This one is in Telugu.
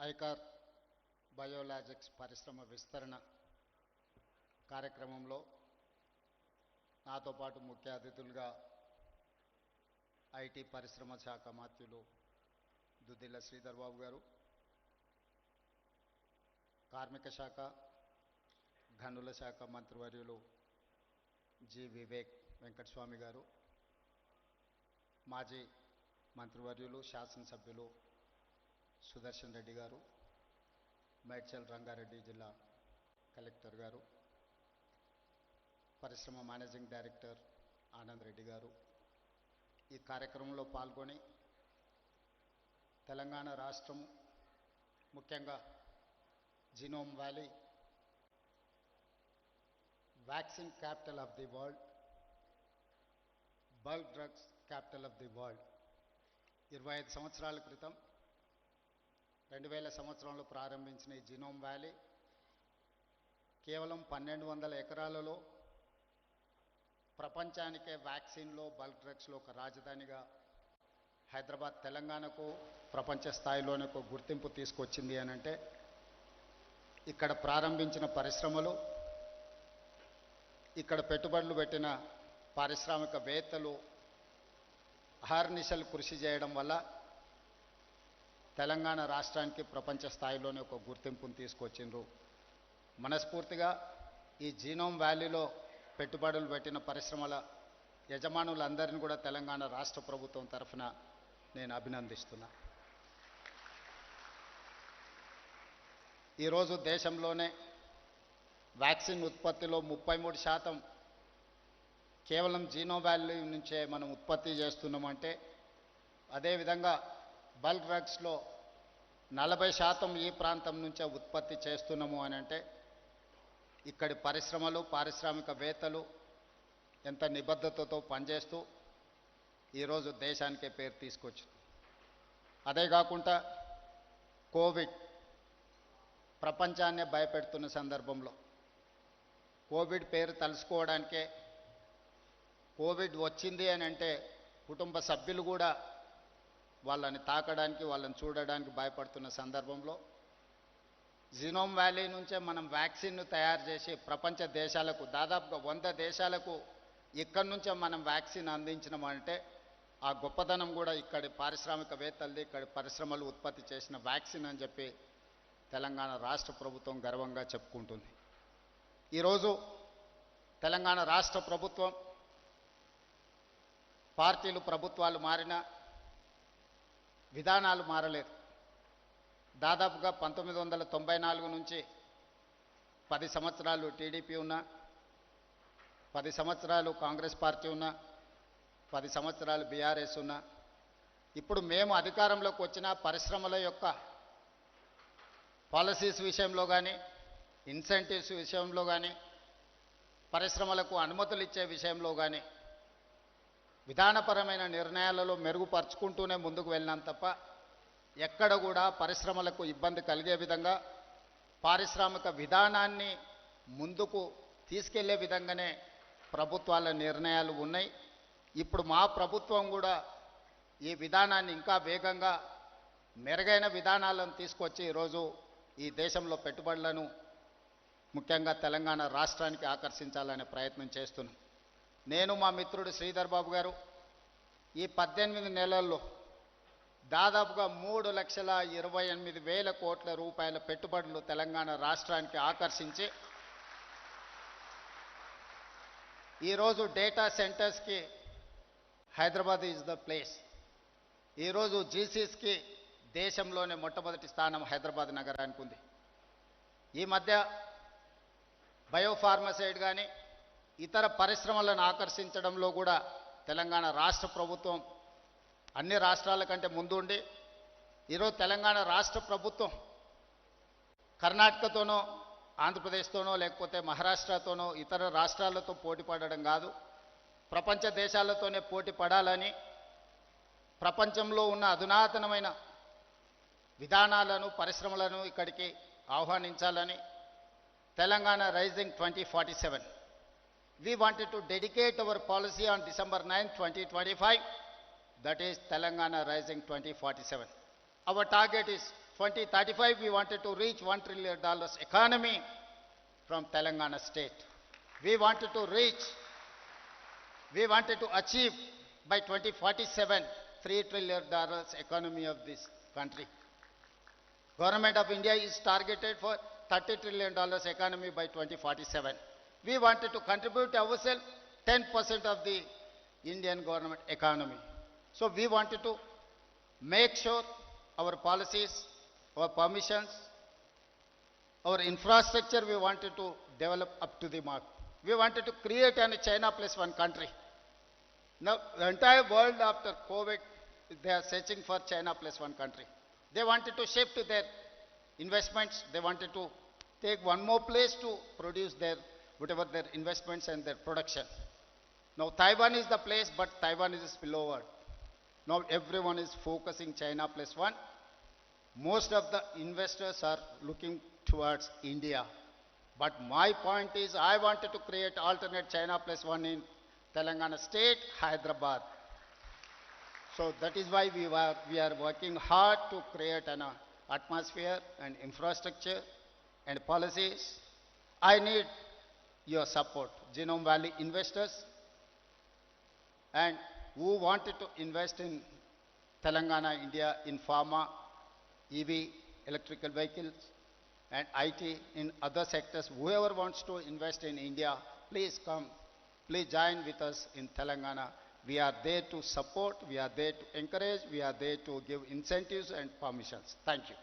ఐకార్ బయోలాజిక్స్ పరిశ్రమ విస్తరణ కార్యక్రమంలో నాతో పాటు ముఖ్య అతిథులుగా ఐటీ పరిశ్రమ శాఖ మంత్రులు దుద్దిల్ల శ్రీధర్ బాబు గారు, కార్మిక శాఖ గనుల శాఖ మంత్రివర్యులు జి వివేక్ వెంకటస్వామి గారు, మాజీ మంత్రివర్యులు శాసనసభ్యులు సుదర్శన్ రెడ్డి గారు, మేడ్చల్ రంగారెడ్డి జిల్లా కలెక్టర్ గారు, పరిశ్రమ మేనేజింగ్ డైరెక్టర్ ఆనంద్ రెడ్డి గారు ఈ కార్యక్రమంలో పాల్గొని తెలంగాణ రాష్ట్రం ముఖ్యంగా genome valley vaccine capital of the world, bulk drugs capital of the world 25 సంవత్సరాల క్రితం 2000 సంవత్సరంలో ప్రారంభించిన ఈ జీనోమ్ వ్యాలీ కేవలం 1200 ఎకరాలలో ప్రపంచానికే వ్యాక్సిన్లో బల్క్ డ్రగ్స్లో ఒక రాజధానిగా హైదరాబాద్ తెలంగాణకు ప్రపంచ స్థాయిలోనే ఒక గుర్తింపు తీసుకొచ్చింది అని అంటే ఇక్కడ ప్రారంభించిన పరిశ్రమలు, ఇక్కడ పెట్టుబడులు పెట్టిన పారిశ్రామికవేత్తలు అహర్నిశలు కృషి చేయడం వల్ల తెలంగాణ రాష్ట్రానికి ప్రపంచ స్థాయిలోనే ఒక గుర్తింపును తీసుకొచ్చిండ్రు. మనస్ఫూర్తిగా ఈ జీనోమ్ వ్యాలీలో పెట్టుబడులు పెట్టిన పరిశ్రమల యజమానులందరినీ కూడా తెలంగాణ రాష్ట్ర ప్రభుత్వం తరఫున నేను అభినందిస్తున్నా. ఈరోజు దేశంలోనే వ్యాక్సిన్ ఉత్పత్తిలో 33% కేవలం జీనోమ్ వ్యాలీ నుంచే మనం ఉత్పత్తి చేస్తున్నామంటే, అదేవిధంగా బల్క్ డ్రగ్స్లో 40% ఈ ప్రాంతం నుంచే ఉత్పత్తి చేస్తున్నాము అని అంటే ఇక్కడి పరిశ్రమలు, పారిశ్రామికవేత్తలు ఎంత నిబద్ధతతో పనిచేస్తూ ఈరోజు దేశానికే పేరు తీసుకొచ్చు. అదే కాకుండా కోవిడ్ ప్రపంచాన్నే భయపెడుతున్న సందర్భంలో కోవిడ్ పేరు తలుసుకోవడానికే, కోవిడ్ వచ్చింది అని అంటే కుటుంబ సభ్యులు కూడా వాళ్ళని తాకడానికి, వాళ్ళని చూడడానికి భయపడుతున్న సందర్భంలో జీనోమ్ వ్యాలీ నుంచే మనం వ్యాక్సిన్ను తయారు చేసి ప్రపంచ దేశాలకు, దాదాపుగా 100 దేశాలకు ఇక్కడి నుంచే మనం వ్యాక్సిన్ అందించినామంటే ఆ గొప్పతనం కూడా ఇక్కడి పారిశ్రామికవేత్తలది, ఇక్కడి పరిశ్రమలు ఉత్పత్తి చేసిన వ్యాక్సిన్ అని చెప్పి తెలంగాణ రాష్ట్ర ప్రభుత్వం గర్వంగా చెప్పుకుంటుంది. ఈరోజు తెలంగాణ రాష్ట్ర ప్రభుత్వం, పార్టీలు ప్రభుత్వాలు మారినా విధానాలు మారలేదు. దాదాపుగా 1994 నుంచి 10 సంవత్సరాలు టీడీపీ ఉన్నా, 10 సంవత్సరాలు కాంగ్రెస్ పార్టీ ఉన్నా, 10 సంవత్సరాలు బీఆర్ఎస్ ఉన్నా, ఇప్పుడు మేము అధికారంలోకి వచ్చిన పరిశ్రమల యొక్క పాలసీస్ విషయంలో కానీ, ఇన్సెంటివ్స్ విషయంలో కానీ, పరిశ్రమలకు అనుమతులు ఇచ్చే విషయంలో కానీ విధానపరమైన నిర్ణయాలలో మెరుగుపరుచుకుంటూనే ముందుకు వెళ్ళినాం తప్ప ఎక్కడ కూడా పరిశ్రమలకు ఇబ్బంది కలిగే విధంగా, పారిశ్రామిక విధానాన్ని ముందుకు తీసుకెళ్లే విధంగానే ప్రభుత్వాల నిర్ణయాలు ఉన్నాయి. ఇప్పుడు మా ప్రభుత్వం కూడా ఈ విధానాన్ని ఇంకా వేగంగా మెరుగైన విధానాలను తీసుకొచ్చి ఈరోజు ఈ దేశంలో పెట్టుబడులను ముఖ్యంగా తెలంగాణ రాష్ట్రానికి ఆకర్షించాలనే ప్రయత్నం చేస్తున్నాం. నేను, మా మిత్రుడు శ్రీధర్ బాబు గారు ఈ 18 నెలల్లో దాదాపుగా 3,28,000 కోట్ల రూపాయల పెట్టుబడులు తెలంగాణ రాష్ట్రానికి ఆకర్షించి ఈరోజు డేటా సెంటర్స్కి హైదరాబాద్ ఈజ్ ద ప్లేస్. ఈరోజు జీసీస్కి దేశంలోనే మొట్టమొదటి స్థానం హైదరాబాద్ నగరానికి ఉంది. ఈ మధ్య బయోఫార్మసైడ్ కానీ ఇతర పరిశ్రమలను ఆకర్షించడంలో కూడా తెలంగాణ రాష్ట్ర ప్రభుత్వం అన్ని రాష్ట్రాల కంటే ముందుండి ఈరోజు తెలంగాణ రాష్ట్ర ప్రభుత్వం కర్ణాటకతోనో, ఆంధ్రప్రదేశ్తోనో, లేకపోతే మహారాష్ట్రతోనో, ఇతర రాష్ట్రాలతో పోటీ పడడం కాదు, ప్రపంచ దేశాలతోనే పోటీ పడాలని, ప్రపంచంలో ఉన్న అధునాతనమైన విధానాలను, పరిశ్రమలను ఇక్కడికి ఆహ్వానించాలని Telangana rising 2047 we wanted to dedicate our policy on December 9, 2025, that is Telangana Rising 2047. Our target is 2035, we wanted to reach $1 trillion economy from Telangana state. We wanted to achieve by 2047, $3 trillion economy of this country. Government of India is targeted for $30 trillion economy by 2047. We wanted to contribute ourselves 10% of the Indian government economy. So we wanted to make sure our policies, our permissions, our infrastructure, we wanted to develop up to the mark. We wanted to create a China plus one country. Now, the entire world after COVID, they are searching for China plus one country. They wanted to shift their investments. They wanted to take one more place to produce their, whatever their investments and their production. Now, Taiwan is the place, but Taiwan is a spillover. Now, everyone is focusing China plus one. Most of the investors are looking towards India. But my point is, I wanted to create alternate China plus one in Telangana state, Hyderabad. So that is why we are working hard to create an atmosphere and infrastructure and policies. I need your support, Genome Valley investors, and who wanted to invest in Telangana, India, in pharma, EV, electrical vehicles, and IT, in other sectors. Whoever wants to invest in India, please come. Please join with us in Telangana. We are there to support, we are there to encourage, we are there to give incentives and permissions. Thank you.